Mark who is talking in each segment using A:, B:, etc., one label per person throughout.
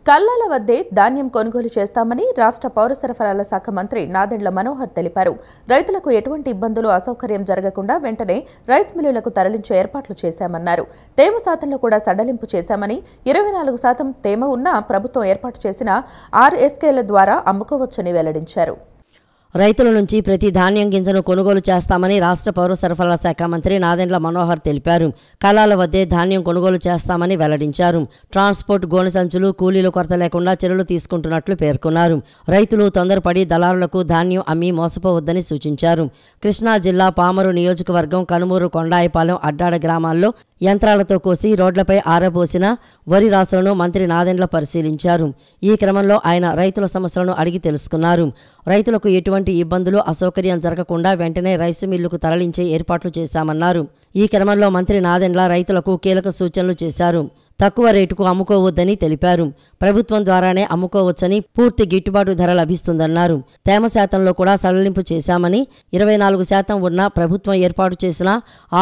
A: కల్లాల వద్దే ధాన్యం కొనుగోలు చేస్తామని రాష్ట్ర పౌర సరఫరాల శాఖ మంత్రి నాదెండ్ల మనోహర్ తెలిపారు. రైతులకు ఎటువంటి ఇబ్బందులు అసౌకర్యం జరగకుండా వెంటనే రైస్ మిల్లులకు తరలించే ఏర్పాట్లు చేశామన్నారు. తేమ శాతంలో కూడా సడలింపు చేశామని 24% తేమ ఉన్న ప్రభుత్వం ఏర్పాటు చేసిన RSKల ద్వారా అమ్ముకోవచ్చని వెల్లడించారు.
B: రైతుల నుంచి ప్రతి ధాన్యం గింజను కొనుగోలు చేస్తామని రాష్ట్ర పౌర సరఫరాల శాఖ మంత్రి నాదెండ్ల మనోహర్ తెలిపారు. కల్లాల వద్దే ధాన్యం కొనుగోలు చేస్తామని వెల్లడించారు. ట్రాన్స్పోర్ట్ గోనె సంచులు కూలీల కొరత లేకుండా చర్యలు తీసుకుంటున్నట్లు పేర్కొన్నారు. రైతులు తొందరపడి దళారులకు ధాన్యం అమ్మి మోసపోవద్దని సూచించారు. కృష్ణా జిల్లా పామరు నియోజకవర్గం కనుమూరు కొండాయిపాలెం అడ్డాడ గ్రామాల్లో యంత్రాలతో కోసి రోడ్లపై ఆరబోసిన వరి రాసులను మంత్రి నాదెండ్ల పరిశీలించారు. ఈ క్రమంలో ఆయన రైతుల సమస్యలను అడిగి తెలుసుకున్నారు. రైతులకు ఎటువంటి ఇబ్బందులు అసౌకర్యం జరగకుండా వెంటనే రైసు మిల్లుకు తరలించే ఏర్పాట్లు చేశామన్నారు. ఈ క్రమంలో మంత్రి నాదెండ్ల రైతులకు కీలక సూచనలు చేశారు. తక్కువ రేటుకు అమ్ముకోవద్దని తెలిపారు. ప్రభుత్వం ద్వారానే అమ్ముకోవచ్చని, పూర్తి గిట్టుబాటు ధర లభిస్తుందన్నారు. తేమ శాతంలో కూడా సడలింపు చేశామని, 24% ఉన్న ప్రభుత్వం ఏర్పాటు చేసిన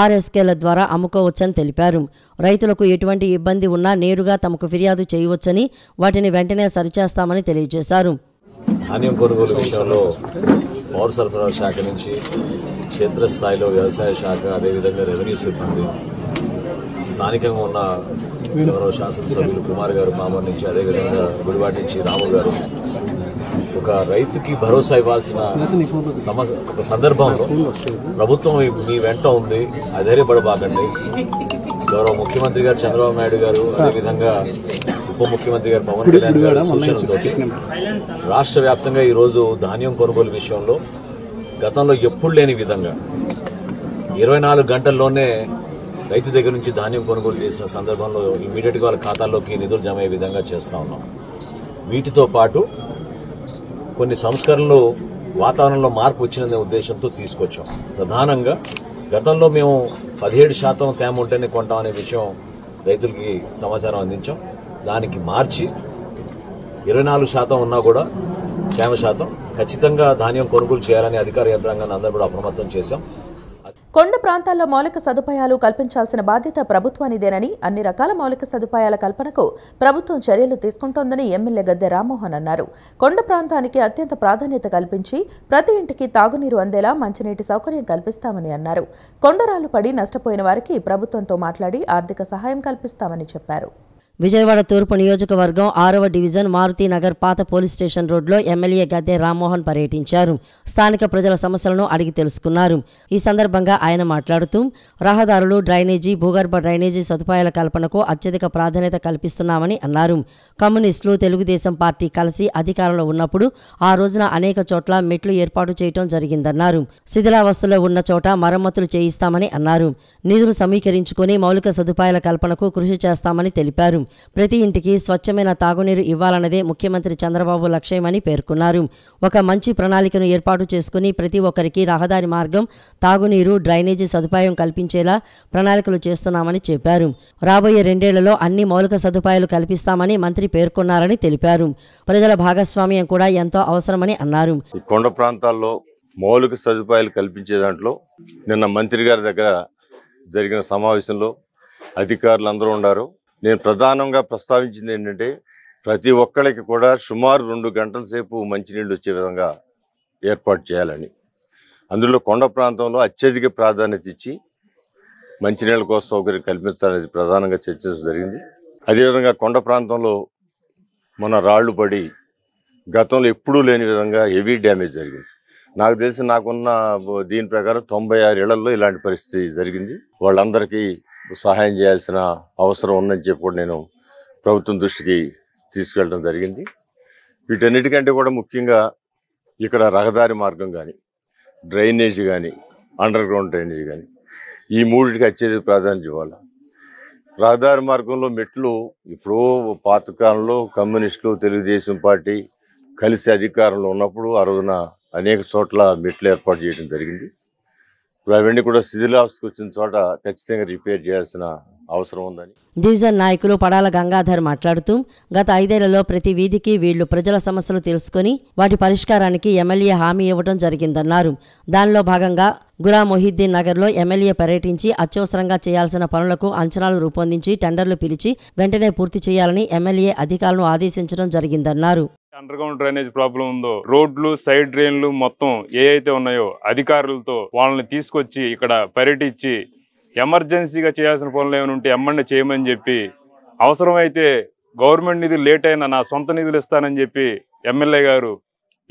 B: RSKల ద్వారా అమ్ముకోవచ్చని తెలిపారు. రైతులకు ఎటువంటి ఇబ్బంది ఉన్నా నేరుగా తమకు ఫిర్యాదు చేయవచ్చని, వాటిని వెంటనే సరిచేస్తామని తెలియజేశారు.
C: ధాన్యం కొనుగోలు విషయంలో పౌర సరఫరాల శాఖ నుంచి క్షేత్రస్థాయిలో వ్యవసాయ శాఖ, అదేవిధంగా రెవెన్యూ సిబ్బంది, స్థానికంగా ఉన్న గౌరవ శాసనసభ్యులు కుమార్ గారు పామర్ నుంచి, అదేవిధంగా గుడివాటి నుంచి రాము గారు ఒక రైతుకి భరోసా ఇవ్వాల్సిన ఒక సందర్భంలో ప్రభుత్వం మీ వెంట ఉంది, అధైర్యపడబాకండి. గౌరవ ముఖ్యమంత్రి గారు చంద్రబాబు నాయుడు గారు, అదేవిధంగా ఉప ముఖ్యమంత్రి గారు పవన్ కళ్యాణ్ గారు సూచనలతోటి రాష్ట్ర వ్యాప్తంగా ఈరోజు ధాన్యం కొనుగోలు విషయంలో గతంలో ఎప్పుడు లేని విధంగా 24 గంటల్లోనే రైతు దగ్గర నుంచి ధాన్యం కొనుగోలు చేసిన సందర్భంలో ఇమీడియట్గా వాళ్ళ ఖాతాల్లోకి నిధులు జమ అయ్యే విధంగా చేస్తా ఉన్నాం. వీటితో పాటు కొన్ని సంస్కరణలు వాతావరణంలో మార్పు వచ్చిన ఉద్దేశంతో తీసుకొచ్చాం. ప్రధానంగా గతంలో మేము 17% తేమ ఉంటేనే కొంటామనే విషయం రైతులకి సమాచారం అందించాం. దానికి మార్చి 24% ఉన్నా కూడా తేమ శాతం ఖచ్చితంగా ధాన్యం కొనుగోలు చేయాలని అధికార యంత్రాంగాన్ని అందరూ కూడా అప్రమత్తం చేశాం.
A: కొండ ప్రాంతాల్లో మౌలిక సదుపాయాలు కల్పించాల్సిన బాధ్యత ప్రభుత్వానిదేనని, అన్ని రకాల మౌలిక సదుపాయాల కల్పనకు ప్రభుత్వం చర్యలు తీసుకుంటోందని ఎమ్మెల్యే గద్దె రామ్మోహన్ అన్నారు. కొండ ప్రాంతానికి అత్యంత ప్రాధాన్యత కల్పించి ప్రతి ఇంటికి తాగునీరు అందేలా మంచినీటి సౌకర్యం కల్పిస్తామని అన్నారు. కొండరాళ్లు పడి నష్టపోయిన వారికి ప్రభుత్వంతో మాట్లాడి ఆర్థిక సహాయం కల్పిస్తామని చెప్పారు.
B: విజయవాడ తూర్పు నియోజకవర్గం 6వ డివిజన్ మారుతీనగర్ పాత పోలీస్ స్టేషన్ రోడ్లో ఎమ్మెల్యే గద్దె రామ్మోహన్ పర్యటించారు. స్థానిక ప్రజల సమస్యలను అడిగి తెలుసుకున్నారు. ఈ సందర్భంగా ఆయన మాట్లాడుతూ రహదారులు, డ్రైనేజీ, భూగర్భ డ్రైనేజీ సదుపాయాల కల్పనకు అత్యధిక ప్రాధాన్యత కల్పిస్తున్నామని అన్నారు. కమ్యూనిస్టులు, తెలుగుదేశం పార్టీ కలిసి అధికారంలో ఉన్నప్పుడు ఆ రోజున అనేక చోట్ల మెట్లు ఏర్పాటు చేయడం జరిగిందన్నారు. శిథిలావస్థలో ఉన్న చోట మరమ్మతులు చేయిస్తామని అన్నారు. నిధులు సమీకరించుకుని మౌలిక సదుపాయాల కల్పనకు కృషి చేస్తామని తెలిపారు. ప్రతి ఇంటికి స్వచ్ఛమైన తాగునీరు ఇవ్వాలన్నదే ముఖ్యమంత్రి చంద్రబాబు లక్ష్యమని పేర్కొన్నారు. ఒక మంచి ప్రణాళికను ఏర్పాటు చేసుకుని ప్రతి ఒక్కరికి రహదారి మార్గం, తాగునీరు, డ్రైనేజీ సదుపాయం కల్పించేలా ప్రణాళికలు చేస్తున్నామని చెప్పారు. రాబోయే 2 ఏళ్లలో అన్ని మౌలిక సదుపాయాలు కల్పిస్తామని మంత్రి పేర్కొన్నారని తెలిపారు. ప్రజల భాగస్వామ్యం కూడా ఎంతో అవసరమని అన్నారు.
D: కొండ ప్రాంతాల్లో మౌలిక సదుపాయాలు కల్పించే దాంట్లో నిన్న మంత్రి గారి దగ్గర జరిగిన సమావేశంలో అధికారులు అందరూ ఉన్నారు. నేను ప్రధానంగా ప్రస్తావించింది ఏంటంటే ప్రతి ఒక్కరికి కూడా సుమారు 2 గంటల సేపు మంచినీళ్ళు వచ్చే విధంగా ఏర్పాటు చేయాలని, అందులో కొండ ప్రాంతంలో అత్యధిక ప్రాధాన్యత ఇచ్చి మంచినీళ్ళ కోసం సౌకర్యం కల్పించాలనేది ప్రధానంగా చర్చించడం జరిగింది. అదేవిధంగా కొండ ప్రాంతంలో మన రాళ్లు పడి గతంలో ఎప్పుడూ లేని విధంగా హెవీ డ్యామేజ్ జరిగింది. నాకు తెలిసి నాకున్న దీని ప్రకారం 96 ఇళ్లలో ఇలాంటి పరిస్థితి జరిగింది. వాళ్ళందరికీ సహాయం చేయాల్సిన అవసరం ఉందని చెప్పి కూడా నేను ప్రభుత్వం దృష్టికి తీసుకెళ్ళడం జరిగింది. వీటన్నిటికంటే కూడా ముఖ్యంగా ఇక్కడ రహదారి మార్గం కానీ, డ్రైనేజీ కానీ, అండర్ గ్రౌండ్ డ్రైనేజీ కానీ, ఈ మూడింటికి అత్యధిక ప్రాధాన్యత ఇవ్వాలి. రహదారి మార్గంలో మెట్లు ఇప్పుడు పాతకాలంలో కమ్యూనిస్టులు, తెలుగుదేశం పార్టీ కలిసి అధికారంలో ఉన్నప్పుడు ఆ రోజున అనేక చోట్ల మెట్లు ఏర్పాటు చేయడం జరిగింది. ఇప్పుడు అవన్నీ కూడా శిథిలావస్థకు వచ్చిన చోట ఖచ్చితంగా రిపేర్ చేయాల్సిన అవసరం ఉందని.
B: డివిజన్ నాయకులు పడాల గంగాధర్ మాట్లాడుతూ గత 5 ఏళ్లలో ప్రతి వీధికి వీళ్లు ప్రజల సమస్యలు తెలుసుకుని వాటి పరిష్కారానికి ఎమ్మెల్యే హామీ ఇవ్వడం జరిగిందన్నారు. దానిలో భాగంగా గులాం మొహిద్దీన్ నగర్లో ఎమ్మెల్యే పర్యటించి అత్యవసరంగా చేయాల్సిన పనులకు అంచనాలు రూపొందించి టెండర్లు పిలిచి వెంటనే పూర్తి చేయాలని ఎమ్మెల్యే అధికారులను ఆదేశించడం జరిగిందన్నారు.
E: అండర్ గ్రౌండ్ డ్రైనేజ్ ప్రాబ్లం ఉందో, రోడ్లు, సైడ్ డ్రైన్లు మొత్తం ఏ అయితే ఉన్నాయో అధికారులతో వాళ్ళని తీసుకొచ్చి ఇక్కడ పర్యటించి ఎమర్జెన్సీగా చేయాల్సిన పనులు ఏమైనా ఉంటే ఎమ్మెల్యే చేయమని చెప్పి, అవసరమైతే గవర్నమెంట్ నిధులు లేట్ అయినా నా సొంత నిధులు ఇస్తానని చెప్పి ఎమ్మెల్యే గారు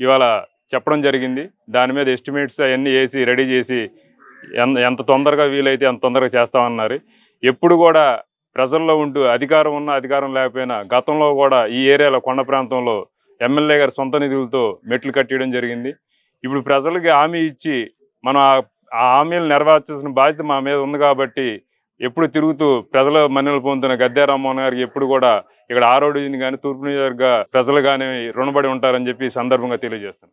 E: ఇవాళ చెప్పడం జరిగింది. దాని మీద ఎస్టిమేట్స్ అవన్నీ వేసి రెడీ చేసి ఎంత తొందరగా వీలైతే అంత తొందరగా చేస్తామన్నారు. ఎప్పుడు కూడా ప్రజల్లో ఉంటూ అధికారం ఉన్నా అధికారం లేకపోయినా గతంలో కూడా ఈ ఏరియాలో కొండ ప్రాంతంలో ఎమ్మెల్యే గారు సొంత నిధులతో మెట్లు కట్టడం జరిగింది. ఇప్పుడు ప్రజలకి హామీ ఇచ్చి మనం ఆ హామీలు నెరవేర్చాల్సిన బాధ్యత మా మీద ఉంది కాబట్టి ఎప్పుడు తిరుగుతూ ప్రజల మన్నెలు పొందుతున్న గద్దె రామ్మోహన్ గారికి ఎప్పుడు కూడా ఇక్కడ 6వ డివిజన్ కానీ తూర్పు నియోజకవర్గ ప్రజలు కానీ రుణపడి ఉంటారని చెప్పి సందర్భంగా తెలియజేస్తాను.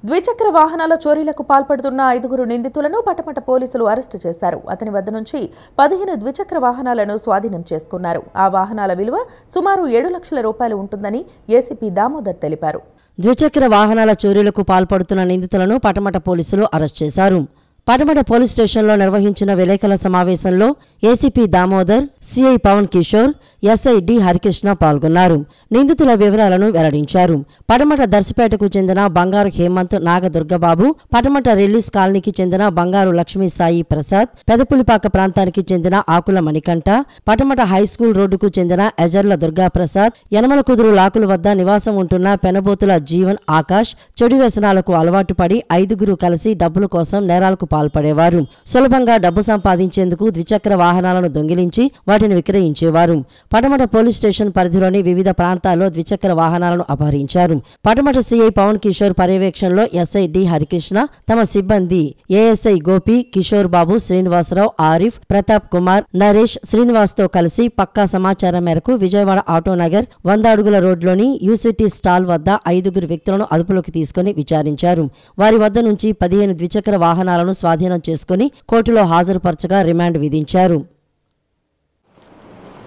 A: ద్విచక్ర వాహనాల చోరీలకు పాల్పడుతున్న 5 నిందితులను పటమట పోలీసులు అరెస్టు చేశారు. అతని వద్ద నుంచి 15 ద్విచక్ర వాహనాలను స్వాధీనం చేసుకున్నారు. ఆ వాహనాల విలువ సుమారు 7 లక్షల రూపాయలు ఉంటుందని ఏసీపీ దామోదర్ తెలిపారు.
B: ద్విచక్ర వాహనాల చోరీలకు పాల్పడుతున్న నిందితులను పటమట పోలీసులు అరెస్ట్ చేశారు. పటమట పోలీస్ స్టేషన్లో నిర్వహించిన విలేకరుల సమావేశంలో ACP Damodar, CI Pavan Kishore, SI D Harikrishna పాల్గొన్నారు. నిందితుల వివరాలను వెల్లడించారు. పటమట దర్శపేటకు చెందిన బంగారు హేమంత్ నాగదుర్గబాబు, పటమట రిలీజ్ కాలనీకి చెందిన బంగారు లక్ష్మీ సాయి ప్రసాద్, పెదపులిపాక ప్రాంతానికి చెందిన ఆకుల మణికంఠ, పటమట హైస్కూల్ రోడ్డుకు చెందిన ఎజర్ల దుర్గాప్రసాద్, యనమల కుదురు లాకుల వద్ద నివాసం ఉంటున్న పెనబోతుల జీవన్ ఆకాష్ చెడు వ్యసనాలకు అలవాటు పడి 5 కలిసి డబ్బుల కోసం నేరాలకు పాల్పడేవారు. సులభంగా డబ్బు సంపాదించేందుకు ద్విచక్ర వాహనాలను దొంగిలించి వాటిని విక్రయించేవారు. పటమట పోలీస్ స్టేషన్ పరిధిలోని వివిధ ప్రాంతాల్లో ద్విచక్ర వాహనాలను అపహరించారు. పటమట సిఐ పవన్ కిషోర్ పర్యవేక్షణలో ఎస్ఐ డి హరికృష్ణ తమ సిబ్బంది ఏఎస్ఐ గోపి, కిషోర్ బాబు, శ్రీనివాసరావు, ఆరిఫ్, ప్రతాప్ కుమార్, నరేష్, శ్రీనివాస్ తో కలిసి పక్కా సమాచారం మేరకు విజయవాడ ఆటోనగర్ 100 అడుగుల రోడ్లోని యూసిటీ స్టాల్ వద్ద 5 వ్యక్తులను అదుపులోకి తీసుకుని విచారించారు. వారి వద్ద నుంచి 15 ద్విచక్ర వాహనాలను స్వాధీనం చేసుకుని కోర్టులో హాజరుపరచగా రిమాండ్ విధించారు.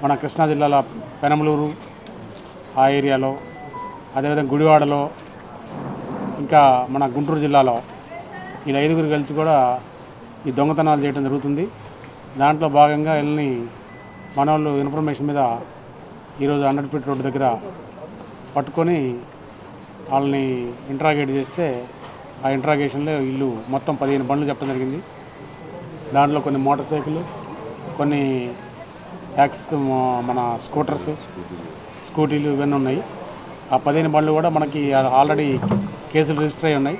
F: మన కృష్ణా జిల్లాలో పెనమలూరు ఆ ఏరియాలో, అదేవిధంగా గుడివాడలో, ఇంకా మన గుంటూరు జిల్లాలో ఈ 5 కలిసి కూడా ఈ దొంగతనాలు చేయడం జరుగుతుంది. దాంట్లో భాగంగా వీళ్ళని మన వాళ్ళు ఇన్ఫర్మేషన్ మీద ఈరోజు 100 ఫీట్ రోడ్డు దగ్గర పట్టుకొని వాళ్ళని ఇంట్రాగేట్ చేస్తే ఆ ఇంట్రాగేషన్లో వీళ్ళు మొత్తం 15 బండ్లు చెప్పడం జరిగింది. దాంట్లో కొన్ని మోటార్ సైకిళ్ళు, కొన్ని యాక్సెస్ మన స్కూటర్స్, స్కూటీలు ఇవన్నీ ఉన్నాయి. ఆ 15 బండ్లు కూడా మనకి ఆల్రెడీ కేసులు రిజిస్టర్ అయి ఉన్నాయి.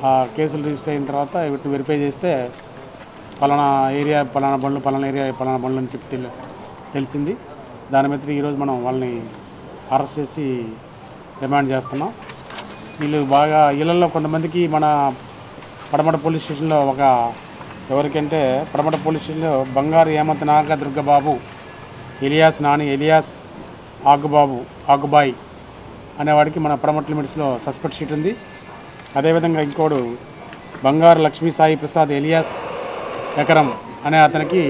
F: ఆ కేసులు రిజిస్టర్ అయిన తర్వాత వీటిని వెరిఫై చేస్తే పలానా ఏరియా పలానా బండ్లు, పలానా ఏరియా పలానా బండ్లు అని చెప్పి తెలిసింది. దాని మీద ఈరోజు మనం వాళ్ళని అరెస్ట్ చేసి రిమాండ్ చేస్తున్నాం. వీళ్ళు బాగా ఇళ్లలో కొంతమందికి మన పడమట పోలీస్ స్టేషన్లో ఎవరికంటే పడమట పోలీస్ స్టేషన్లో బంగారు హేమంత్ నాగదుర్గబాబు, ఎలియాస్ నాని, ఎలియాస్ ఆగుబాయి అనేవాడికి మన పడమట లిమిట్స్లో సస్పెక్ట్ షీట్ ఉంది. అదేవిధంగా ఇంకోడు బంగారు లక్ష్మీ సాయి ప్రసాద్, ఎలియాస్ ఎకరం అనే అతనికి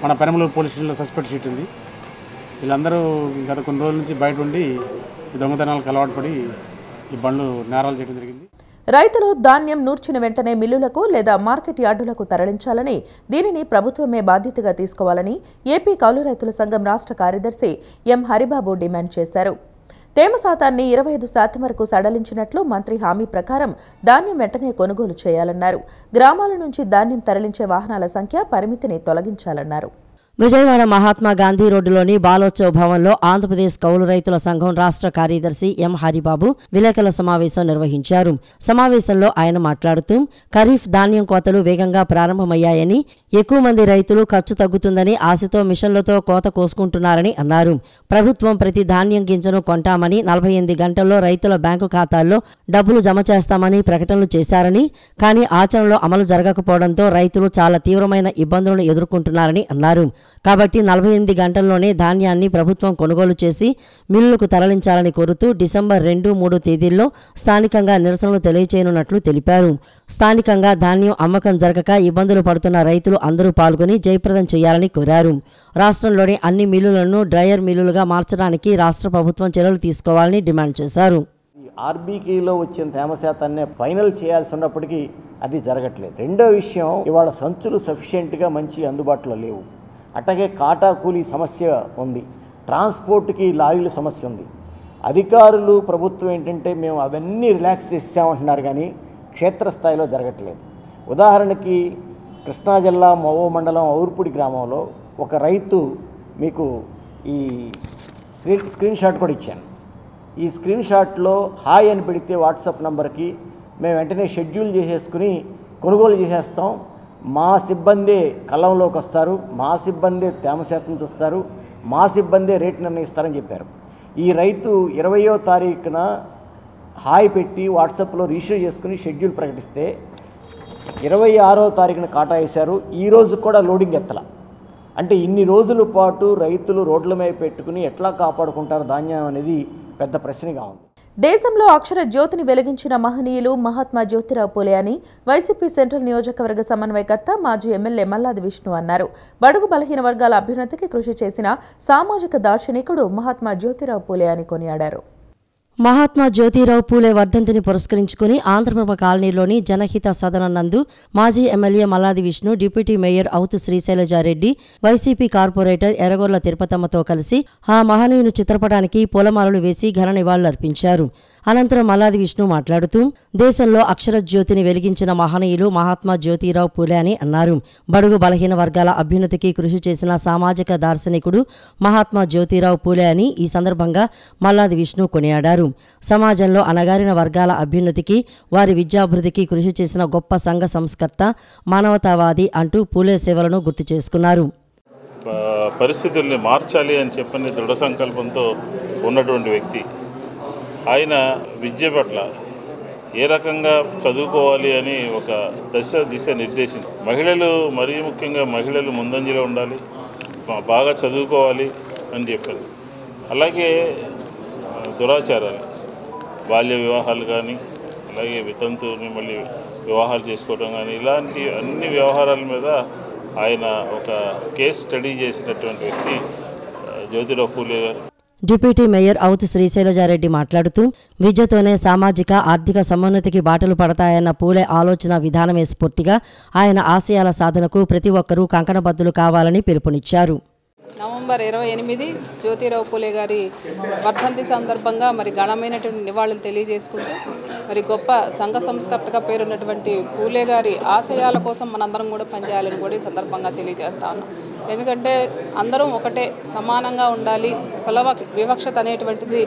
F: మన పెనమలూరు పోలీస్ స్టేషన్లో సస్పెక్ట్ షీట్ ఉంది. వీళ్ళందరూ గత కొన్ని రోజుల నుంచి బయట ఉండి ఈ దొంగతనాలకు అలవాటు పడి ఈ బండ్లు నేరాలు చేయడం జరిగింది.
A: రైతులు ధాన్యం నూర్చిన వెంటనే మిల్లులకు లేదా మార్కెట్ యార్డులకు తరలించాలని, దీనిని ప్రభుత్వమే బాధ్యతగా తీసుకోవాలని ఏపీ కౌలు రైతుల సంఘం రాష్ట్ర కార్యదర్శి ఎం హరిబాబు డిమాండ్ చేశారు. తేమ శాతాన్ని 25% వరకు సడలించినట్లు మంత్రి హామీ ప్రకారం ధాన్యం వెంటనే కొనుగోలు చేయాలన్నారు. గ్రామాల నుంచి ధాన్యం తరలించే వాహనాల సంఖ్య పరిమితిని తొలగించాలన్నారు.
B: విజయవాడ మహాత్మా గాంధీ రోడ్డులోని బాలోత్సవ భవన్లో ఆంధ్రప్రదేశ్ కౌలు రైతుల సంఘం రాష్ట్ర కార్యదర్శి ఎం హరిబాబు విలేకరుల సమావేశం నిర్వహించారు. సమావేశంలో ఆయన మాట్లాడుతూ ఖరీఫ్ ధాన్యం కోతలు వేగంగా ప్రారంభమయ్యాయని, ఎక్కువ మంది రైతులు ఖర్చు తగ్గుతుందని ఆశతో మిషన్లతో కోత కోసుకుంటున్నారని అన్నారు. ప్రభుత్వం ప్రతి ధాన్యం గింజను కొంటామని, 48 గంటల్లో రైతుల బ్యాంకు ఖాతాల్లో డబ్బులు జమ చేస్తామని ప్రకటనలు చేశారని, కానీ ఆచరణలో అమలు జరగకపోవడంతో రైతులు చాలా తీవ్రమైన ఇబ్బందులను ఎదుర్కొంటున్నారని అన్నారు. కాబట్టి 48 గంటల్లోనే ధాన్యాన్ని ప్రభుత్వం కొనుగోలు చేసి మిల్లులకు తరలించాలని కోరుతూ డిసెంబర్ 2, 3 తేదీల్లో స్థానికంగా నిరసనలు తెలియచేయనున్నట్లు తెలిపారు. స్థానికంగా ధాన్యం అమ్మకం జరగక ఇబ్బందులు పడుతున్న రైతులు అందరూ పాల్గొని జయప్రదం చేయాలని కోరారు. రాష్ట్రంలోని అన్ని మిల్లులను డ్రయర్ మిల్లులుగా మార్చడానికి రాష్ట్ర ప్రభుత్వం చర్యలు తీసుకోవాలని డిమాండ్ చేశారు.
G: ఆర్బీకేలో వచ్చిన తేమ శాతాన్ని ఫైనల్ చేయాల్సి ఉన్నప్పటికీ అది జరగట్లేదు. రెండో విషయం, ఇవాళ సంచులు సఫిషియెంట్గా మంచి అందుబాటులో లేవు. అట్లాగే కాటా కూలీ సమస్య ఉంది, ట్రాన్స్పోర్ట్కి లారీల సమస్య ఉంది. అధికారులు ప్రభుత్వం ఏంటంటే మేము అవన్నీ రిలాక్స్ చేసామంటున్నారు కానీ క్షేత్రస్థాయిలో జరగట్లేదు. ఉదాహరణకి కృష్ణా జిల్లా మోవో మండలం ఔర్పుడి గ్రామంలో ఒక రైతు, మీకు ఈ స్క్రీన్ షాట్ కూడా ఇచ్చాను. ఈ స్క్రీన్ షాట్లో హాయ్ అని పెడితే వాట్సాప్ నంబర్కి మేము వెంటనే షెడ్యూల్ చేసేసుకుని కొనుగోలు చేసేస్తాం, మా సిబ్బందే కళ్ళంలోకి వస్తారు, మా సిబ్బందే తేమ శాతం చూస్తారు, మా సిబ్బందే రేటు నిర్ణయిస్తారని చెప్పారు. ఈ రైతు 20వ తారీఖున హాయ్ పెట్టి వాట్సాప్లో రిజిస్టర్ చేసుకుని షెడ్యూల్ ప్రకటిస్తే 26వ తారీఖున కాటా వేశారు. ఈరోజు కూడా లోడింగ్ ఎత్తల. అంటే ఇన్ని రోజుల పాటు రైతులు రోడ్ల మీద పెట్టుకుని ఎట్లా కాపాడుకుంటారు ధాన్యం అనేది పెద్ద ప్రశ్నగా ఉంది.
A: దేశంలో అక్షర జ్యోతిని వెలిగించిన మహనీయులు మహాత్మా జ్యోతిరావు పూలే అని వైసీపీ సెంట్రల్ నియోజకవర్గ సమన్వయకర్త మాజీ ఎమ్మెల్యే మల్లాది విష్ణు అన్నారు. బడుగు బలహీన వర్గాల అభ్యున్నతికి కృషి చేసిన సామాజిక దార్శనికుడు మహాత్మా జ్యోతిరావు పూలే అని కొనియాడారు.
B: మహాత్మా జ్యోతిరావు పూలే వర్ధంతిని పురస్కరించుకుని ఆంధ్రప్రభ కాలనీలోని జనహిత సదనం నందు మాజీ MLA Malladi Vishnu, deputy mayor అవుతు శ్రీశైలజారెడ్డి, వైసీపీ కార్పొరేటర్ ఎర్రగొర్ల తిరుపతమ్మతో కలిసి ఆ మహనీయుని చిత్రపటానికి పూలమాలలు వేసి ఘన నివాళులర్పించారు. అనంతరం మల్లాది విష్ణు మాట్లాడుతూ దేశంలో అక్షర జ్యోతిని వెలిగించిన మహనీయులు మహాత్మా జ్యోతిరావు పూలే అని అన్నారు. బడుగు బలహీన వర్గాల అభ్యున్నతికి కృషి చేసిన సామాజిక దార్శనికుడు మహాత్మా జ్యోతిరావు పూలే అని ఈ సందర్భంగా మల్లాది విష్ణు కొనియాడారు. సమాజంలో అణగారిన వర్గాల అభ్యున్నతికి, వారి విద్యాభివృద్ధికి కృషి చేసిన గొప్ప సంఘ సంస్కర్త, మానవతావాది అంటూ పూలే సేవలను గుర్తు చేసుకున్నారు.
H: పరిస్థితుల్ని మార్చాలి అని చెప్పని దృఢ సంకల్పంతో ఉన్నటువంటి వ్యక్తి. ఆయన విద్య పట్ల ఏ రకంగా చదువుకోవాలి అని ఒక దిశ నిర్దేశించి, మహిళలు మరీ ముఖ్యంగా మహిళలు ముందంజలో ఉండాలి, బాగా చదువుకోవాలి అని చెప్పారు. అలాగే దురాచారాలు, బాల్య వివాహాలు కానీ, అలాగే వితంతుని మళ్ళీ వివాహాలు చేసుకోవడం కానీ, ఇలాంటి అన్ని వ్యవహారాల మీద ఆయన ఒక కేస్ స్టడీ చేసినటువంటి వ్యక్తి జ్యోతిరావు పూలే గారు.
B: డిప్యూటీ మేయర్ అవుతు శ్రీశైలజారెడ్డి మాట్లాడుతూ విద్యతోనే సామాజిక ఆర్థిక సమున్నతికి బాటలు పడతాయన్న పూలే ఆలోచన విధానమే స్ఫూర్తిగా ఆయన ఆశయాల సాధనకు ప్రతి ఒక్కరూ కంకణబద్దులు కావాలని పిలుపునిచ్చారు.
I: నవంబర్ 28 జ్యోతిరావు పూలే గారి వర్ధంతి సందర్భంగా మరి ఘనమైనటువంటి నివాళులు తెలియజేసుకుంటూ మరి గొప్ప సంఘ సంస్కర్తగా పేరున్నటువంటి పూలే గారి ఆశయాల కోసం మనందరం కూడా పనిచేయాలని కూడా ఈ సందర్భంగా తెలియజేస్తా ఉన్నాం. ఎందుకంటే అందరం ఒకటే, సమానంగా ఉండాలి, కుల వివక్షత అనేటువంటిది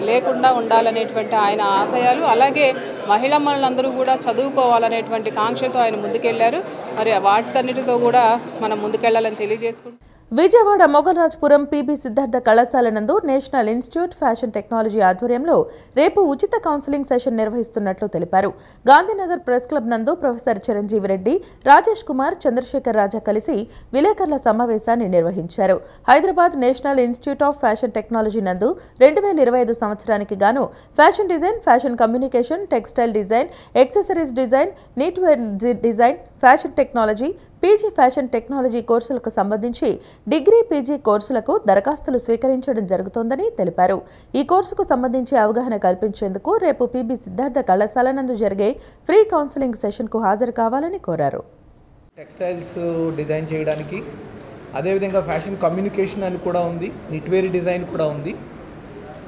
I: లేకుండా ఉండాలనేటువంటి ఆయన ఆశయాలు, అలాగే మహిళమ్మలందరూ కూడా చదువుకోవాలనేటువంటి కాంక్షతో ఆయన ముందుకెళ్లారు. మరి వాటితన్నిటితో కూడా మనం ముందుకెళ్లాలని తెలియజేసుకుంటాం.
A: విజయవాడ మొగల్రాజ్పురం పీబీ సిద్ధార్థ కళాశాల నందు నేషనల్ ఇన్స్టిట్యూట్ ఫ్యాషన్ టెక్నాలజీ ఆధ్వర్యంలో రేపు ఉచిత కౌన్సిలింగ్ సెషన్ నిర్వహిస్తున్నట్లు తెలిపారు. గాంధీనగర్ ప్రెస్ క్లబ్ నందు ప్రొఫెసర్ చిరంజీవి రెడ్డి, రాజేష్ కుమార్, చంద్రశేఖర్ రాజా కలిసి విలేకరుల సమావేశాన్ని నిర్వహించారు. Hyderabad national institute of fashion technology నందు 2025 సంవత్సరానికి గాను fashion design, fashion communication, textile design, accessories design, knitwear design, fashion technology, PG fashion technology కోర్సులకు సంబంధించి డిగ్రీ, పీజీ కోర్సులకు దరఖాస్తులు స్వీకరించడం జరుగుతోందని తెలిపారు. ఈ కోర్సుకు సంబంధించి అవగాహన కల్పించేందుకు రేపు పీబీ సిద్ధార్థ కళాశాల నందు జరిగే ఫ్రీ కౌన్సిలింగ్ సెషన్కు హాజరు కావాలని కోరారు.
J: టెక్స్టైల్స్ డిజైన్ చేయడానికి, అదేవిధంగా ఫ్యాషన్ కమ్యూనికేషన్ అని కూడా ఉంది, నిట్వేర్ డిజైన్ కూడా ఉంది.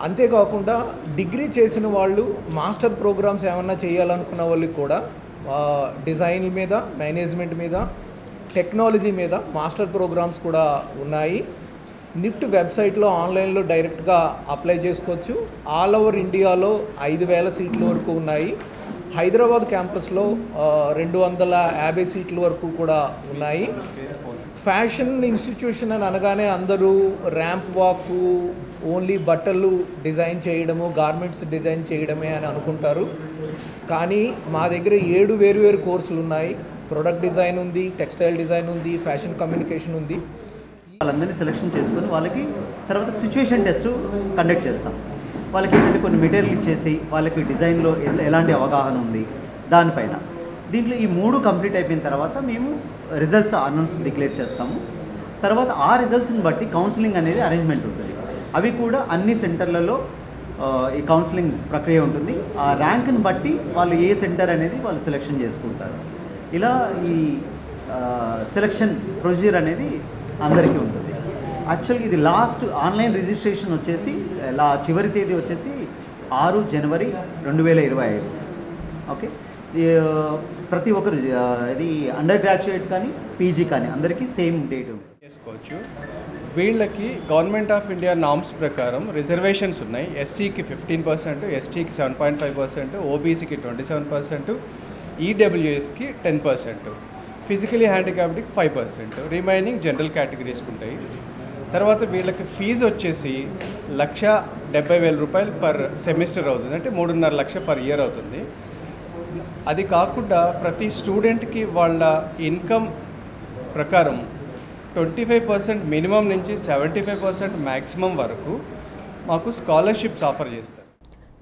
J: అంతేకాకుండా డిగ్రీ చేసిన వాళ్ళు మాస్టర్ ప్రోగ్రామ్స్ ఏమన్నా చేయాలనుకున్న వాళ్ళకి కూడా డిజైన్ మీద, మేనేజ్మెంట్ మీద, టెక్నాలజీ మీద మాస్టర్ ప్రోగ్రామ్స్ కూడా ఉన్నాయి. నిఫ్ట్ వెబ్సైట్లో ఆన్లైన్లో డైరెక్ట్గా అప్లై చేసుకోవచ్చు. ఆల్ ఓవర్ ఇండియాలో 5,000 సీట్ల వరకు ఉన్నాయి. హైదరాబాద్ క్యాంపస్లో 250 సీట్ల వరకు కూడా ఉన్నాయి. ఫ్యాషన్ ఇన్స్టిట్యూషన్ అని అనగానే అందరూ ర్యాంప్ వాక్, ఓన్లీ బట్టలు డిజైన్ చేయడము, గార్మెంట్స్ డిజైన్ చేయడమే అని అనుకుంటారు. కానీ మా దగ్గర 7 వేరు కోర్సులు ఉన్నాయి. ప్రొడక్ట్ డిజైన్ ఉంది, టెక్స్టైల్ డిజైన్ ఉంది, ఫ్యాషన్ కమ్యూనికేషన్ ఉంది.
K: వాళ్ళందరినీ సెలెక్షన్ చేసుకొని వాళ్ళకి తర్వాత సిచ్యువేషన్ టెస్ట్ కండక్ట్ చేస్తాం. వాళ్ళకి ఏంటంటే కొన్ని మెటీరియల్ ఇచ్చేసి వాళ్ళకి డిజైన్లో ఎలాంటి అవగాహన ఉంది దానిపైన. దీంట్లో ఈ 3 కంప్లీట్ అయిపోయిన తర్వాత మేము రిజల్ట్స్ అనౌన్స్ డిక్లేర్ చేస్తాము. తర్వాత ఆ రిజల్ట్స్ని బట్టి కౌన్సిలింగ్ అనేది అరేంజ్మెంట్ ఉంటుంది. అవి కూడా అన్ని సెంటర్లలో ఈ కౌన్సిలింగ్ ప్రక్రియ ఉంటుంది. ఆ ర్యాంక్ని బట్టి వాళ్ళు ఏ సెంటర్ అనేది వాళ్ళు సెలెక్షన్ చేసుకుంటారు. ఇలా ఈ సెలెక్షన్ ప్రొసీజర్ అనేది అందరికీ ఉంటుంది. యాక్చువల్గా ఇది లాస్ట్ ఆన్లైన్ రిజిస్ట్రేషన్ వచ్చేసి చివరి తేదీ వచ్చేసి 6 జనవరి 2025. ఓకే, ప్రతి ఒక్కరు ఇది అండర్ గ్రాడ్యుయేట్ కానీ పీజీ కానీ అందరికీ సేమ్ డేట్
L: చేసుకోవచ్చు. వీళ్ళకి గవర్నమెంట్ ఆఫ్ ఇండియా నామ్స్ ప్రకారం రిజర్వేషన్స్ ఉన్నాయి. ఎస్సీకి 15%, ఎస్టీకి 7.5%, ఓబీసీకి 27%, ఈడబ్ల్యూఎస్కి 10%, ఫిజికలీ హ్యాండిక్యాప్డ్కి 5%, రిమైనింగ్ జనరల్ కేటగిరీస్కి ఉంటాయి. తర్వాత వీళ్ళకి ఫీజు వచ్చేసి 1,70,000 రూపాయలు పర్ సెమిస్టర్ అవుతుంది, అంటే 3.5 లక్షలు పర్ ఇయర్ అవుతుంది. అది కాకుండా ప్రతి స్టూడెంట్కి వాళ్ళ ఇన్కమ్ ప్రకారం 25% మినిమం నుంచి 75% మ్యాక్సిమం వరకు మాకు స్కాలర్షిప్స్ ఆఫర్ చేస్తారు.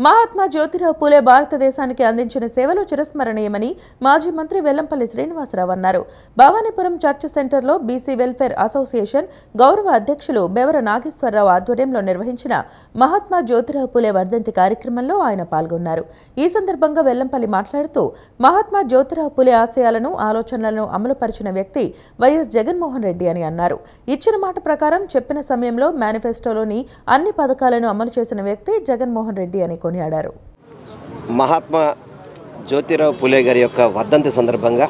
A: మహాత్మా జ్యోతిరావు పూలే భారతదేశానికి అందించిన సేవలు చిరస్మరణీయమని మాజీ మంత్రి వెల్లంపల్లి శ్రీనివాసరావు అన్నారు. భవానీపురం చర్చ్ సెంటర్లో బీసీ వెల్ఫేర్ అసోసియేషన్ గౌరవ అధ్యక్షులు బెవర నాగేశ్వరరావు ఆధ్వర్యంలో నిర్వహించిన మహాత్మా జ్యోతిరావు పూలే వర్ధంతి కార్యక్రమంలో ఆయన పాల్గొన్నారు. ఈ సందర్భంగా వెల్లంపల్లి మాట్లాడుతూ మహాత్మా జ్యోతిరావు పూలే ఆశయాలను ఆలోచనలను అమలుపరిచిన వ్యక్తి వైఎస్ జగన్మోహన్ రెడ్డి అని అన్నారు. ఇచ్చిన మాట ప్రకారం చెప్పిన సమయంలో మేనిఫెస్టోలోని అన్ని పథకాలను అమలు చేసిన వ్యక్తి జగన్మోహన్ రెడ్డి అని కొనియాడారు.
M: మహాత్మా జ్యోతిరావు పూలే గారి యొక్క వర్ధంతి సందర్భంగా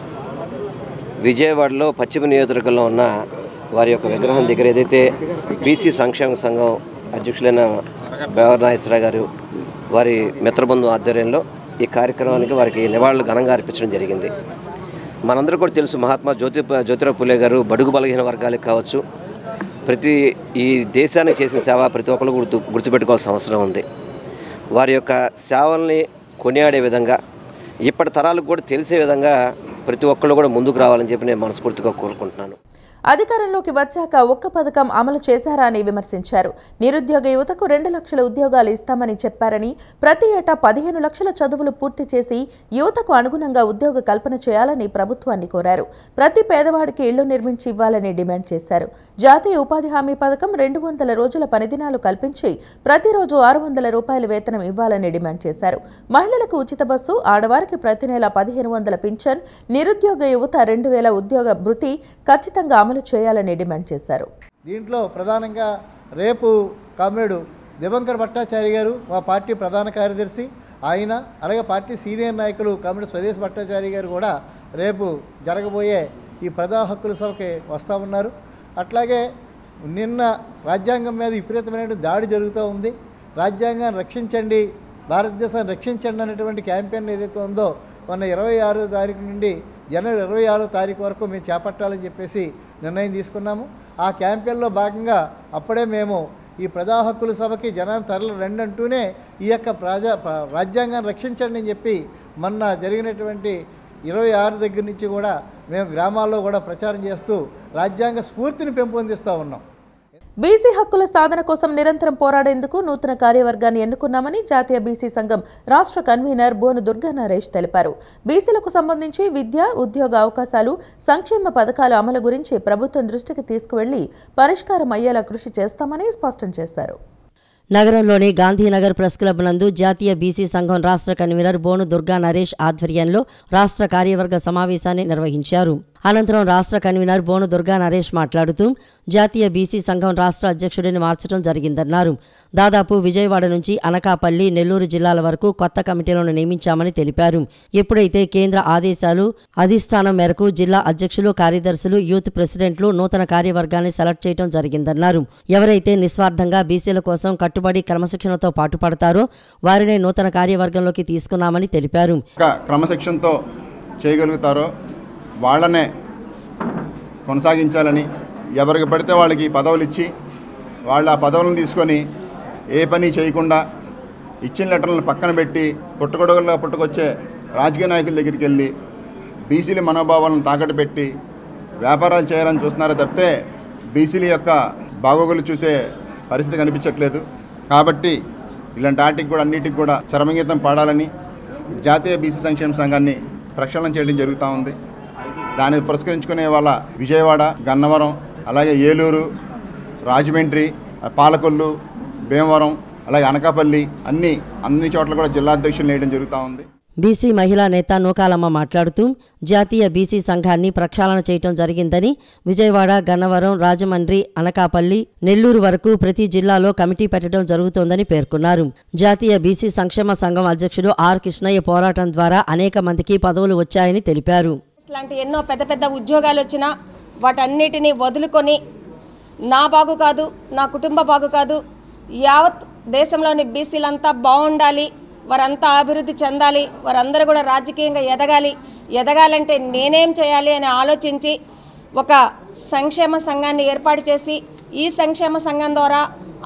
M: విజయవాడలో పశ్చిమ నియోజకవర్గంలో ఉన్న వారి యొక్క విగ్రహం దగ్గర ఏదైతే బీసీ సంక్షేమ సంఘం అధ్యక్షులైన బెవర నాగేశ్వరరావు గారు వారి మిత్రబృందం ఆధ్వర్యంలో ఈ కార్యక్రమానికి వారికి నివాళులు ఘనంగా అర్పించడం జరిగింది. మనందరూ కూడా తెలుసు, మహాత్మా జ్యోతిరావు పూలే గారు బడుగు బలహీన వర్గాలకు కావచ్చు, ప్రతి ఈ దేశానికి చేసిన సేవ ప్రతి ఒక్కరు గుర్తుపెట్టుకోవాల్సిన అవసరం ఉంది. వారి యొక్క సేవల్ని కొనియాడే విధంగా ఇప్పటి తరాలకు కూడా తెలిసే విధంగా ప్రతి ఒక్కళ్ళు కూడా ముందుకు రావాలని చెప్పి నేను మనస్ఫూర్తిగా కోరుకుంటున్నాను.
A: అధికారంలోకి వచ్చాక ఒక్క పథకం అమలు చేశారా అని విమర్శించారు. నిరుద్యోగ యువతకు 2 లక్షల ఉద్యోగాలు ఇస్తామని చెప్పారని, ప్రతి ఏటా 15 లక్షల చదువులు పూర్తి చేసి యువతకు అనుగుణంగా ఉద్యోగ కల్పన చేయాలని ప్రభుత్వాన్ని కోరారు. ప్రతి పేదవాడికి ఇళ్లు నిర్మించి ఇవ్వాలని డిమాండ్ చేశారు. జాతీయ ఉపాధి హామీ పథకం 200 రోజుల పనిదినాలు కల్పించి ప్రతిరోజు 600 రూపాయల వేతనం ఇవ్వాలని డిమాండ్ చేశారు. మహిళలకు ఉచిత బస్సు, ఆడవారికి ప్రతి నెల 1500 పింఛన్, నిరుద్యోగ యువత 2000 ఉద్యోగ భృతి ఖచ్చితంగా అమలు చేయాలని డిమాండ్ చేశారు.
N: దీంట్లో ప్రధానంగా రేపు కామ్రేడు దివంకర్ భట్టాచారి గారు మా పార్టీ ప్రధాన కార్యదర్శి, ఆయన అలాగే పార్టీ సీనియర్ నాయకులు కామ్రేడు స్వదేశ్ భట్టాచారి గారు కూడా రేపు జరగబోయే ఈ ప్రజా హక్కుల సభకి వస్తూ ఉన్నారు. అట్లాగే నిన్న రాజ్యాంగం మీద విపరీతమైన దాడి జరుగుతూ ఉంది. రాజ్యాంగాన్ని రక్షించండి, భారతదేశాన్ని రక్షించండి అనేటువంటి క్యాంపెయిన్ ఏదైతే ఉందో మొన్న 26వ తారీఖు నుండి జనవరి 26వ తారీఖు వరకు మేము చేపట్టాలని చెప్పేసి నిర్ణయం తీసుకున్నాము. ఆ క్యాంపెయిన్లో భాగంగా అప్పుడే మేము ఈ ప్రజా హక్కుల సభకి జనాన్ని తరలి రండి అంటూనే ఈ యొక్క రాజ్యాంగాన్ని రక్షించండి అని చెప్పి మొన్న జరిగినటువంటి 26 దగ్గర నుంచి కూడా మేము గ్రామాల్లో కూడా ప్రచారం చేస్తూ రాజ్యాంగ స్ఫూర్తిని పెంపొందిస్తూ ఉన్నాం.
A: బీసీ హక్కుల సాధన కోసం నిరంతరం పోరాడేందుకు నూతన కార్యవర్గాన్ని ఎన్నుకున్నామని జాతీయ బీసీ సంఘం రాష్ట్ర కన్వీనర్ బోను దుర్గా నరేష్ తెలిపారు. బీసీలకు సంబంధించి విద్య, ఉద్యోగ అవకాశాలు, సంక్షేమ పథకాల అమలు గురించి ప్రభుత్వం దృష్టికి తీసుకువెళ్లి పరిష్కారం అయ్యేలా కృషి చేస్తామని స్పష్టం చేశారు.
B: నగరంలోని గాంధీనగర్ ప్రెస్ క్లబ్ నందు జాతీయ బీసీ సంఘం రాష్ట్ర కన్వీనర్ బోను దుర్గా నరేష్ ఆధ్వర్యంలో రాష్ట్ర కార్యవర్గ సమావేశాన్ని నిర్వహించారు. అనంతరం రాష్ట్ర కన్వీనర్ బోను దుర్గా నరేష్ మాట్లాడుతూ జాతీయ బీసీ సంఘం రాష్ట్ర అధ్యక్షుడిని మార్చడం జరిగిందన్నారు. దాదాపు విజయవాడ నుంచి అనకాపల్లి, నెల్లూరు జిల్లాల వరకు కొత్త కమిటీలను నియమించామని తెలిపారు. ఎప్పుడైతే కేంద్ర ఆదేశాలు, అధిష్టానం మేరకు జిల్లా అధ్యక్షులు, కార్యదర్శులు, యూత్ ప్రెసిడెంట్లు నూతన కార్యవర్గాన్ని సెలెక్ట్ చేయడం జరిగిందన్నారు. ఎవరైతే నిస్వార్థంగా బీసీల కోసం కట్టుబడి క్రమశిక్షణతో పాటుపడతారో వారినే నూతన కార్యవర్గంలోకి తీసుకున్నామని తెలిపారు.
O: క్రమశిక్షణతో చేయగలుగుతారో వాళ్ళనే కొనసాగించాలని, ఎవరికి పడితే వాళ్ళకి పదవులు ఇచ్చి వాళ్ళ ఆ పదవులను తీసుకొని ఏ పని చేయకుండా ఇచ్చిన లెటర్లను పక్కన పెట్టి పుట్టగొడుగుల్లో పుట్టుకొచ్చే రాజకీయ నాయకుల దగ్గరికి వెళ్ళి బీసీల మనోభావాలను తాకట్టు పెట్టి వ్యాపారాలు చేయాలని చూస్తున్నారో తప్పితే బీసీల యొక్క బాగోగులు చూసే పరిస్థితి కనిపించట్లేదు. కాబట్టి ఇలాంటి వాటికి కూడా అన్నిటికి కూడా చరమగీతం పాడాలని జాతీయ బీసీ సంక్షేమ సంఘాన్ని ప్రక్షాళన చేయడం జరుగుతూ ఉంది. దాన్ని పురస్కరించుకునే వాళ్ళ విజయవాడ, గన్నవరం, అలాగే ఏలూరు, రాజమండ్రి, పాలకొల్లు, భీమవరం, అలాగే అనకాపల్లి అన్ని చోట్ల కూడా జిల్లా అధ్యక్షులు వేయడం జరుగుతూ ఉంది.
B: బీసీ మహిళా నేత నూకాలమ్మ మాట్లాడుతూ జాతీయ బీసీ సంఘాన్ని ప్రక్షాళన చేయటం జరిగిందని, విజయవాడ, గన్నవరం, రాజమండ్రి, అనకాపల్లి, నెల్లూరు వరకు ప్రతి జిల్లాలో కమిటీ పెట్టడం జరుగుతోందని పేర్కొన్నారు. జాతీయ బీసీ సంక్షేమ సంఘం అధ్యక్షుడు ఆర్ కృష్ణయ్య పోరాటం ద్వారా అనేక మందికి పదవులు వచ్చాయని తెలిపారు.
P: ఇలాంటి ఎన్నో పెద్ద పెద్ద ఉద్యోగాలు వచ్చినా వాటన్నిటినీ వదులుకొని నా బాగు కాదు, నా కుటుంబ బాగు కాదు, యావత్ దేశంలోని బీసీలంతా బాగుండాలి, వారంతా అభివృద్ధి చెందాలి, వారందరూ కూడా రాజకీయంగా ఎదగాలంటే నేనేం చేయాలి అని ఆలోచించి ఒక సంక్షేమ సంఘాన్ని ఏర్పాటు చేసి ఈ సంక్షేమ సంఘం ద్వారా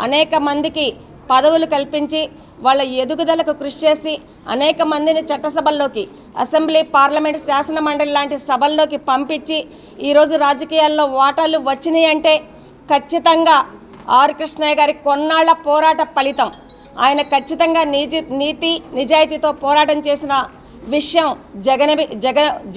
P: అనేక మందికి పదవులు కల్పించి వాళ్ళ ఎదుగుదలకు కృషి చేసి అనేక మందిని చట్టసభల్లోకి, అసెంబ్లీ, పార్లమెంట్, శాసన మండలి లాంటి సభల్లోకి పంపించి ఈరోజు రాజకీయాల్లో వాటాలు వచ్చినాయి అంటే ఖచ్చితంగా ఆర్ కృష్ణయ్య గారి కొన్నాళ్ల పోరాట ఫలితం. ఆయన ఖచ్చితంగా నీతి నిజాయితీతో పోరాటం చేసిన విషయం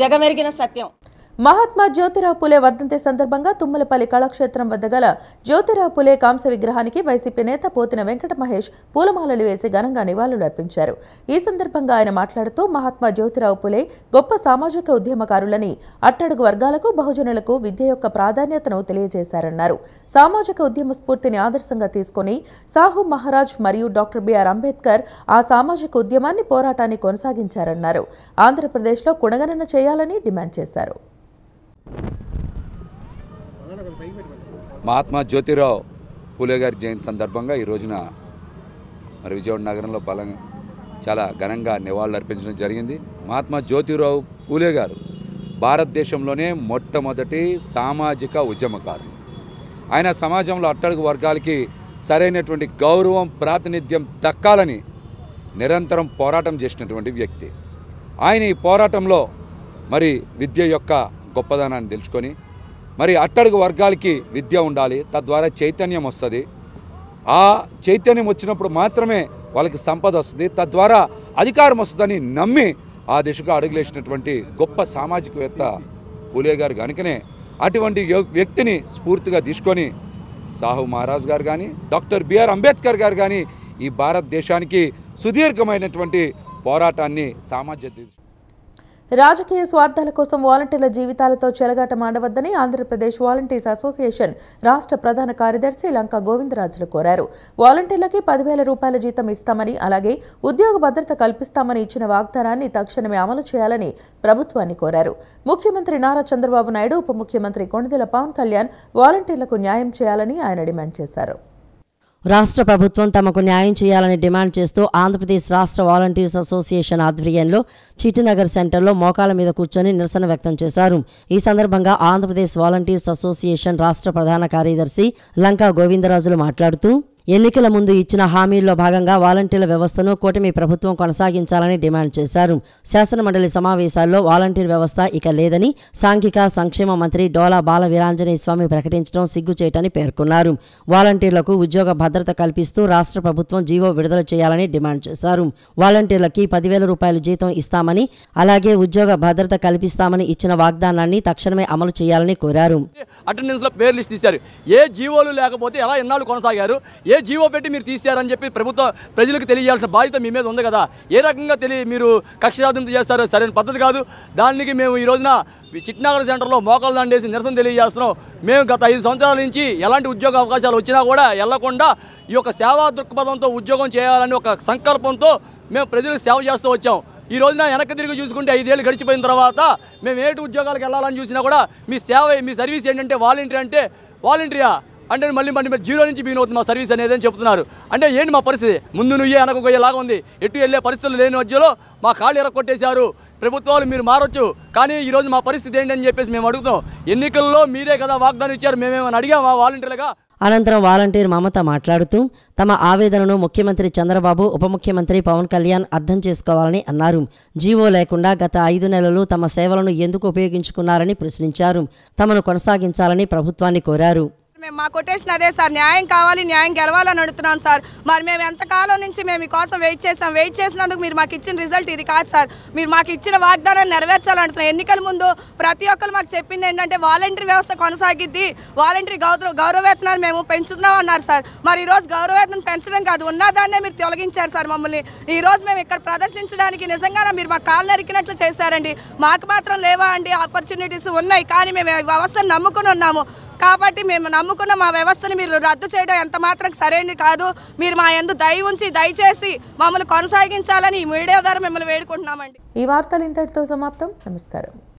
P: జగమెరిగిన సత్యం.
A: మహాత్మా జ్యోతిరావు పూలే వర్ధంతి సందర్భంగా తుమ్మలపల్లి కళాక్షేత్రం వద్ద గల జ్యోతిరావు పూలే కాంస్య విగ్రహానికి వైసీపీ నేత పోతిన వెంకట మహేష్ పూలమాలలు వేసి ఘనంగా నివాళులర్పించారు. ఈ సందర్భంగా ఆయన మాట్లాడుతూ మహాత్మా జ్యోతిరావు పూలే గొప్ప సామాజిక ఉద్యమకారులని, అట్టడుగు వర్గాలకు, బహుజనులకు విద్య యొక్క ప్రాధాన్యతను తెలియజేశారన్నారు. సామాజిక ఉద్యమ స్ఫూర్తిని ఆదర్శంగా తీసుకుని సాహు మహారాజ్ మరియు డాక్టర్ బిఆర్ అంబేద్కర్ ఆ సామాజిక ఉద్యమాన్ని, పోరాటాన్ని కొనసాగించారన్నారు. ఆంధ్రప్రదేశ్లో కుణగణన చేయాలని డిమాండ్ చేశారు.
Q: మహాత్మా జ్యోతిరావు పూలే గారి జయంతి సందర్భంగా ఈ రోజున మరి విజయవాడ నగరంలో చాలా ఘనంగా నివాళులు అర్పించడం జరిగింది. మహాత్మా జ్యోతిరావు పూలే గారు భారతదేశంలోనే మొట్టమొదటి సామాజిక ఉద్యమకారులు. ఆయన సమాజంలో అట్టడుగు వర్గాలకి సరైనటువంటి గౌరవం, ప్రాతినిధ్యం దక్కాలని నిరంతరం పోరాటం చేసినటువంటి వ్యక్తి. ఆయన ఈ పోరాటంలో మరి విద్య యొక్క గొప్పదనాన్ని తెలుసుకొని మరి అట్టడుగు వర్గాలకి విద్య ఉండాలి, తద్వారా చైతన్యం వస్తుంది. ఆ చైతన్యం వచ్చినప్పుడు మాత్రమే వాళ్ళకి సంపద వస్తుంది, తద్వారా అధికారం వస్తుందని నమ్మి ఆ దిశగా అడుగులేసినటువంటి గొప్ప సామాజికవేత్త పూలే గారు కనుకనే అటువంటి వ్యక్తిని స్ఫూర్తిగా తీసుకొని సాహు మహారాజ్ గారు కానీ, డాక్టర్ బిఆర్ అంబేద్కర్ గారు కానీ ఈ భారతదేశానికి సుదీర్ఘమైనటువంటి పోరాటాన్ని సామాజిక
A: రాజకీయ స్వార్థాల కోసం వాలంటీర్ల జీవితాలతో చెలగాటమాడవద్దని ఆంధ్రప్రదేశ్ వాలంటీర్స్ అసోసియేషన్ రాష్ట్ర ప్రధాన కార్యదర్శి లంకా గోవిందరాజులు కోరారు. వాలంటీర్లకి 10,000 రూపాయల జీతం ఇస్తామని, అలాగే ఉద్యోగ భద్రత కల్పిస్తామని ఇచ్చిన వాగ్దానాన్ని తక్షణమే అమలు చేయాలని ప్రభుత్వాన్ని కోరారు. ముఖ్యమంత్రి నారా చంద్రబాబు నాయుడు, ఉప ముఖ్యమంత్రి కొణిదెల పవన్ కళ్యాణ్ వాలంటీర్లకు న్యాయం చేయాలని ఆయన డిమాండ్ చేశారు.
B: రాష్ట్ర ప్రభుత్వం తమకు న్యాయం చేయాలని డిమాండ్ చేస్తూ ఆంధ్రప్రదేశ్ రాష్ట్ర వాలంటీర్స్ అసోసియేషన్ ఆధ్వర్యంలో చిట్టినగర్ సెంటర్లో మోకాల మీద కూర్చొని నిరసన వ్యక్తం చేశారు. ఈ సందర్భంగా ఆంధ్రప్రదేశ్ వాలంటీర్స్ అసోసియేషన్ రాష్ట్ర ప్రధాన కార్యదర్శి లంకా గోవిందరాజులు మాట్లాడుతూ ఎన్నికల ముందు ఇచ్చిన హామీల్లో భాగంగా వాలంటీర్ల వ్యవస్థను కూటమి ప్రభుత్వం కొనసాగించాలని డిమాండ్ చేశారు. శాసనమండలి సమావేశాల్లో వాలంటీర్ వ్యవస్థ ఇక లేదని సాంఘిక సంక్షేమ మంత్రి డోలా బాల వీరాంజనేయ స్వామి ప్రకటించడం సిగ్గుచేటని పేర్కొన్నారు. వాలంటీర్లకు ఉద్యోగ భద్రత కల్పిస్తూ రాష్ట్ర ప్రభుత్వం జీవో విడుదల చేయాలని డిమాండ్ చేశారు. వాలంటీర్లకి 10,000 రూపాయలు జీతం ఇస్తామని, అలాగే ఉద్యోగ భద్రత కల్పిస్తామని ఇచ్చిన వాగ్దానాన్ని తక్షణమే అమలు చేయాలని కోరారు.
R: అటెండెన్స్లో పేరు లిస్ట్ తీశారు. ఏ జీవోలు లేకపోతే ఎలా ఎన్నాళ్ళు కొనసాగారు? ఏ జీవో పెట్టి మీరు తీశారని చెప్పి ప్రభుత్వం ప్రజలకు తెలియాల్సిన బాధ్యత మీ మీద ఉంది కదా. ఏ రకంగా మీరు కక్ష సాధింపు చేస్తారో సరైన పద్ధతి కాదు. దానికి మేము ఈ రోజున చిట్నగర్ సెంటర్లో మోకాలు దండేసి నిరసన తెలియజేస్తున్నాం. మేము గత 5 సంవత్సరాల నుంచి ఎలాంటి ఉద్యోగ అవకాశాలు వచ్చినా కూడా వెళ్లకుండా ఈ యొక్క సేవా దృక్పథంతో ఉద్యోగం చేయాలని ఒక సంకల్పంతో మేము ప్రజలకు సేవ చేస్తూ వచ్చాం. ఈ రోజున వెనక్కి తిరిగి చూసుకుంటే 5 ఏళ్ళు గడిచిపోయిన తర్వాత మేము ఏటు ఉద్యోగాలకు వెళ్ళాలని చూసినా కూడా మీ సేవ, మీ సర్వీస్ ఏంటంటే వాలంటీర్ అంటే వాలంటీరియా అంటే మళ్ళీ జీరో నుంచి బిగిన్ అవుతుంది మా సర్వీస్ అనేది అని చెప్తున్నారు. అంటే ఏంటి మా పరిస్థితి? ముందు నువ్వే వెనకపోయేలాగా ఉంది. ఎటు వెళ్ళే పరిస్థితులు లేని మధ్యలో మా కాళ్ళు ఎరగొట్టేశారు. ప్రభుత్వాలు మీరు మారొచ్చు, కానీ ఈరోజు మా పరిస్థితి ఏంటని చెప్పేసి మేము అడుగుతాం. ఎన్నికల్లో మీరే కదా వాగ్దానం ఇచ్చారు, మేమేమని అడిగామా వాలంటీర్లుగా?
B: అనంతరం వాలంటీర్ మమత మాట్లాడుతూ తమ ఆవేదనను ముఖ్యమంత్రి చంద్రబాబు, ఉప ముఖ్యమంత్రి పవన్ కళ్యాణ్ అర్థం చేసుకోవాలని అన్నారు. జీవో లేకుండా గత 5 నెలలు తమ సేవలను ఎందుకు ఉపయోగించుకున్నారని ప్రశ్నించారు. తమను కొనసాగించాలని ప్రభుత్వాన్ని కోరారు.
S: మేము మా కొటేషన్ అదే సార్, న్యాయం కావాలి, న్యాయం గెలవాలని అడుగుతున్నాం సార్. మరి మేము ఎంతకాలం నుంచి మేము మీకోసం వెయిట్ చేసినందుకు మీరు మాకు ఇచ్చిన రిజల్ట్ ఇది కాదు సార్. మీరు మాకు ఇచ్చిన వాగ్దానాన్ని నెరవేర్చాలంటున్నాం. ఎన్నికల ముందు ప్రతి ఒక్కరు మాకు చెప్పింది ఏంటంటే వాలంటరీ వ్యవస్థ కొనసాగిద్ది, వాలంటరీ గౌరవవేతనాలు మేము పెంచుతున్నాం అన్నారు సార్. మరి ఈరోజు గౌరవవేతనం పెంచడం కాదు, ఉన్నదాన్నే మీరు తొలగించారు సార్ మమ్మల్ని. ఈరోజు మేము ఇక్కడ ప్రదర్శించడానికి నిజంగానే మీరు మా కాళ్ళు నరికినట్లు చేశారండి. మాకు మాత్రం లేవా అండి? ఆపర్చునిటీస్ ఉన్నాయి, కానీ మేము వ్యవస్థను నమ్ముకుని ఉన్నాము. కాబట్టి మేము నమ్ముకున్న మా వ్యవస్థను మీరు రద్దు చేయడం ఎంత మాత్రం సరైనది కాదు. మీరు మా యందు దయ ఉంచి దయచేసి మమ్మల్ని కొనసాగించాలని ఈ మీడియా ద్వారా మిమ్మల్ని వేడుకుంటున్నామండి.
A: ఈ వార్తలు ఇంతటితో సమాప్తం. నమస్కారం.